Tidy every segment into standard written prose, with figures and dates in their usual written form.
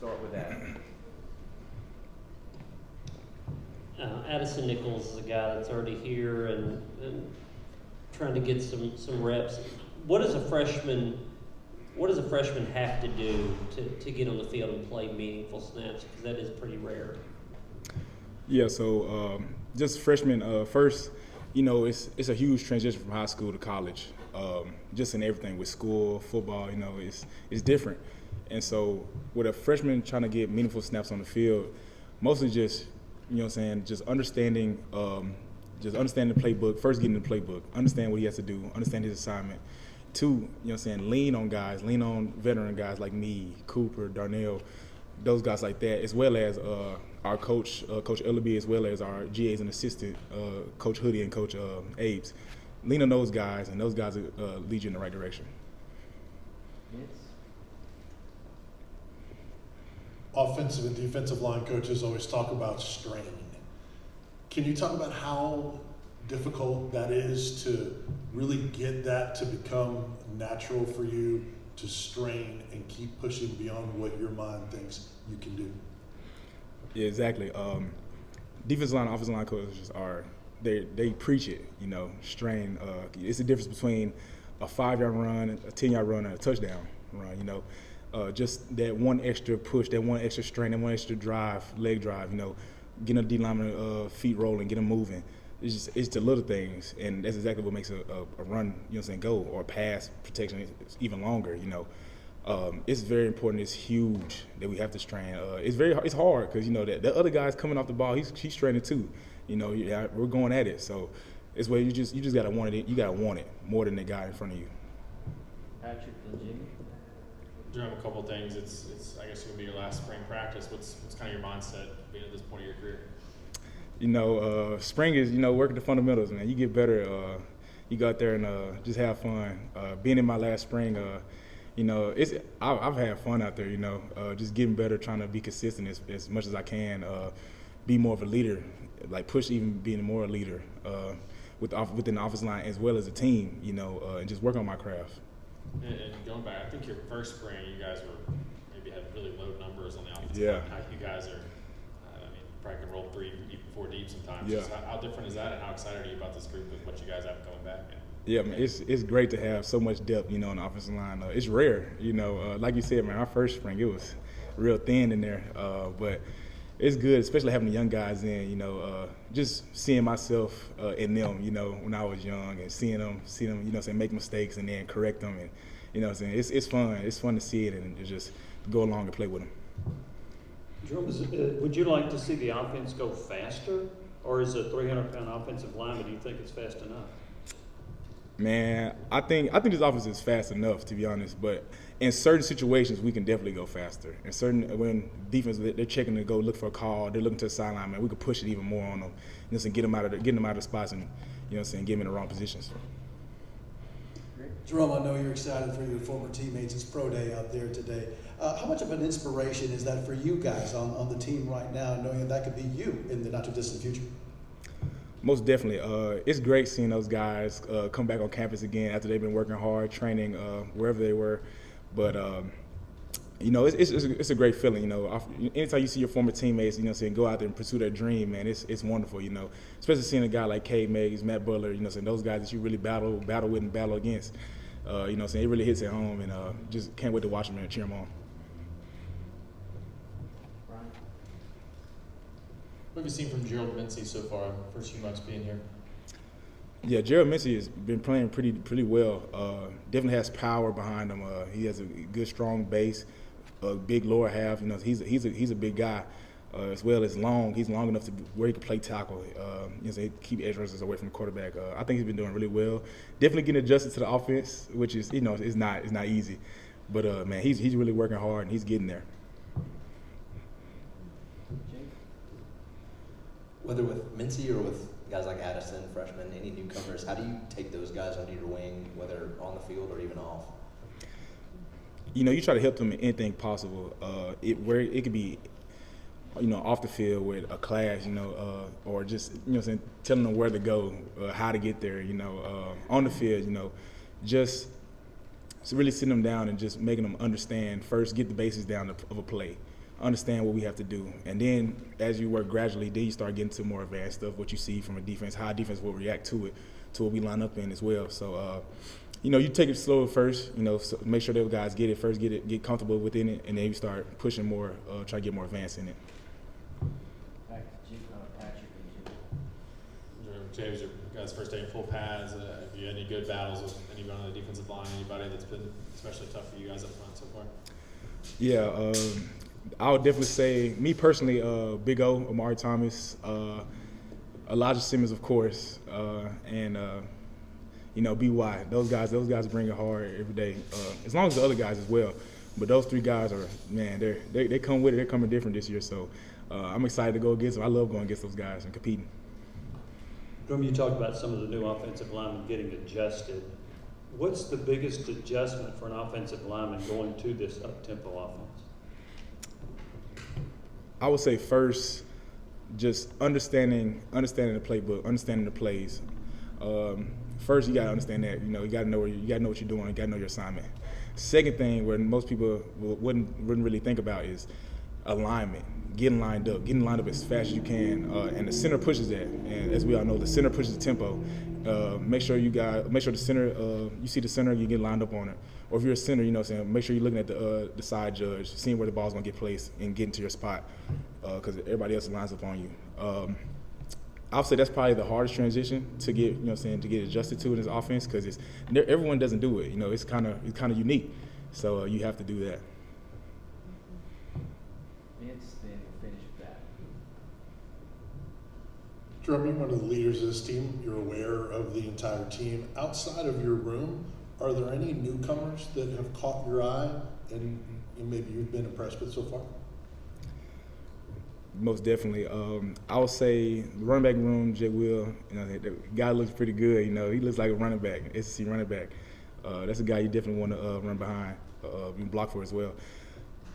start with that. Addison Nichols is a guy that's already here and trying to get some reps. What does a freshman have to do to get on the field and play meaningful snaps? Because that is pretty rare. Yeah, so just freshmen, first, it's a huge transition from high school to college. Just in everything with school, football, it's different. And so with a freshman trying to get meaningful snaps on the field, mostly just, just understanding the playbook, first getting the playbook, understand what he has to do, understand his assignment. Two, lean on guys, lean on veteran guys like me, Cooper, Darnell, those guys like that, as well as our coach, Coach Ellaby, as well as our GAs and assistant, Coach Hoodie and Coach Abes. Lean on those guys, and those guys lead you in the right direction. Yes. Offensive and defensive line coaches always talk about strain. Can you talk about how difficult that is to really get that to become natural for you to strain and keep pushing beyond what your mind thinks you can do? Yeah, exactly. Defensive line, offensive line coaches they preach it, strain. It's the difference between a 5-yard run, a 10-yard run, and a touchdown run, just that one extra push, that one extra strain, that one extra drive, leg drive, getting a D lineman feet rolling, get them moving. It's the little things, and that's exactly what makes a run, go, or a pass protection is even longer, It's very important. It's huge that we have to strain. It's hard because the other guy's coming off the ball. He's straining too. We're going at it. So it's where you just gotta want it. You gotta want it more than the guy in front of you. Patrick and Jimmy. Jerome, a couple of things. It's I guess gonna be your last spring practice. What's kind of your mindset being at this point of your career? Spring is working the fundamentals, man. You get better. You go out there and just have fun. Being in my last spring, I've had fun out there. Just getting better, trying to be consistent as much as I can. Be more of a leader, like push even being more a leader within the offensive line as well as a team. And just work on my craft. And going back, I think your first spring, you guys maybe had really low numbers on the offensive yeah. line. How you guys are, probably can roll 3, even 4 deep sometimes. Yeah. Just how different is that, and how excited are you about this group and what you guys have going back? Yeah, man, it's great to have so much depth, on the offensive line. It's rare, like you said, man, our first spring, it was real thin in there, but it's good, especially having the young guys in, just seeing myself in them, when I was young, and seeing them, make mistakes and then correct them, and it's fun. It's fun to see it and just go along and play with them. Jerome, would you like to see the offense go faster, or is a 300-pound offensive lineman, do you think it's fast enough? Man, I think this offense is fast enough, to be honest. But in certain situations, we can definitely go faster. When defense they're checking to go look for a call, they're looking to the sideline, man, we could push it even more on them, and get them out of the spots, and get them in the wrong positions. Jerome, I know you're excited for your former teammates. It's pro day out there today. How much of an inspiration is that for you guys on the team right now, knowing that could be you in the not too distant future? Most definitely. It's great seeing those guys come back on campus again after they've been working hard, training wherever they were. But, it's a great feeling, Anytime you see your former teammates, go out there and pursue their dream, man, it's wonderful, Especially seeing a guy like Cade Meggs, Matt Butler, those guys that you really battle with and battle against. It really hits at home, and just can't wait to watch them and cheer them on. What have you seen from Gerald Mincey so far, first few months being here? Yeah, Gerald Mincey has been playing pretty well. Definitely has power behind him. He has a good, strong base, a big lower half. He's a big guy, as well as long. He's long enough to where he can play tackle. Keep edge rushers away from the quarterback. I think he's been doing really well. Definitely getting adjusted to the offense, which is it's not easy. But man, he's really working hard and he's getting there. Whether with Mincey or with guys like Addison, Freshmen, any newcomers, how do you take those guys under your wing, whether on the field or even off? You try to help them in anything possible. It could be, off the field with a class, or just, telling them where to go, how to get there, on the field, just really sitting them down and just making them understand, first get the basics down of a play. understand what we have to do. And then as you work gradually, then you start getting to more advanced stuff, what you see from a defense, how a defense will react to it, to what we line up in as well. So, you take it slow at first, so make sure those guys get it first, get comfortable within it, and then you start pushing more, try to get more advanced in it. Back to Patrick and Jim. James, your guys' first day in full pads. Have you had any good battles with anyone on the defensive line? Anybody that's been especially tough for you guys up front so far? Yeah, I would definitely say, me personally, Big O, Amari Thomas, Elijah Simmons, of course, and BY. Those guys bring it hard every day. As long as the other guys as well, but those three guys are, man, they come with it. They're coming different this year, so I'm excited to go against them. I love going against those guys and competing. Jerome, you talked about some of the new offensive linemen getting adjusted. What's the biggest adjustment for an offensive lineman going to this up-tempo offense? I would say first, just understanding the playbook, understanding the plays. First, you gotta understand that you gotta know what you're doing. You gotta know your assignment. Second thing, where most people wouldn't really think about, is alignment. Getting lined up as fast as you can, and the center pushes that. And as we all know, the center pushes the tempo. Make sure the center, you see the center, you get lined up on it. Or if you're a center, make sure you're looking at the side judge, seeing where the ball's gonna get placed and getting to your spot, because everybody else lines up on you. I would say that's probably the hardest transition to get, to get adjusted to in this offense, because everyone doesn't do it. It's kind of unique, so you have to do that. Vince, then we'll finish with that. Jerome, you're one of the leaders of this team. You're aware of the entire team. Outside of your room, are there any newcomers that have caught your eye and maybe you've been impressed with so far? Most definitely. I would say the running back room, Jay Will, the guy looks pretty good. He looks like a running back, SEC running back. That's a guy you definitely want to run behind, be blocked for as well.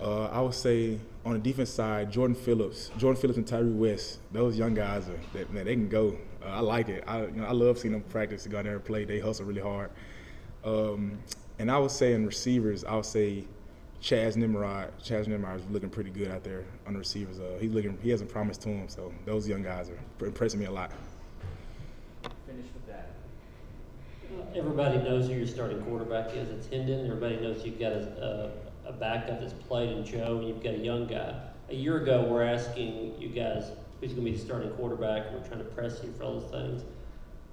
I would say on the defense side, Jordan Phillips and Tyree West, those young guys they can go. I like it. I love seeing them practice, go out there and play. They hustle really hard. And I would say in receivers, I would say Chaz Nimrod is looking pretty good out there on the receivers. He has a promise to him, so those young guys are impressing me a lot. Finish with that. Everybody knows who your starting quarterback is. It's Hendon. Everybody knows you've got a backup that's played in Joe, and you've got a young guy. A year ago, we're asking you guys who's going to be the starting quarterback, and we're trying to press you for all those things.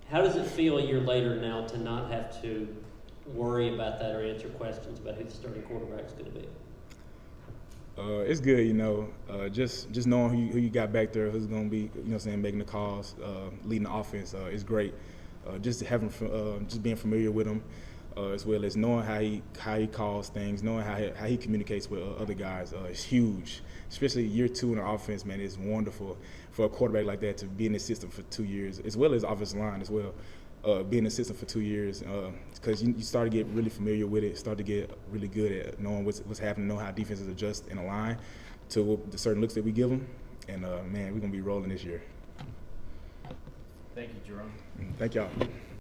How does it feel a year later now to not have to worry about that or answer questions about who the starting quarterback is going to be? It's good, just knowing who you got back there, who's going to be, making the calls, leading the offense is great. Just being familiar with him, as well as knowing how he calls things, knowing how he communicates with other guys is huge. Especially year 2 in the offense, man, it's wonderful for a quarterback like that to be in the system for 2 years, as well as offensive line as well. Being in the system for 2 years, because you start to get really familiar with it, start to get really good at knowing what's happening, know how defenses adjust in a line to the certain looks that we give them. And, man, we're going to be rolling this year. Thank you, Jerome. Thank y'all.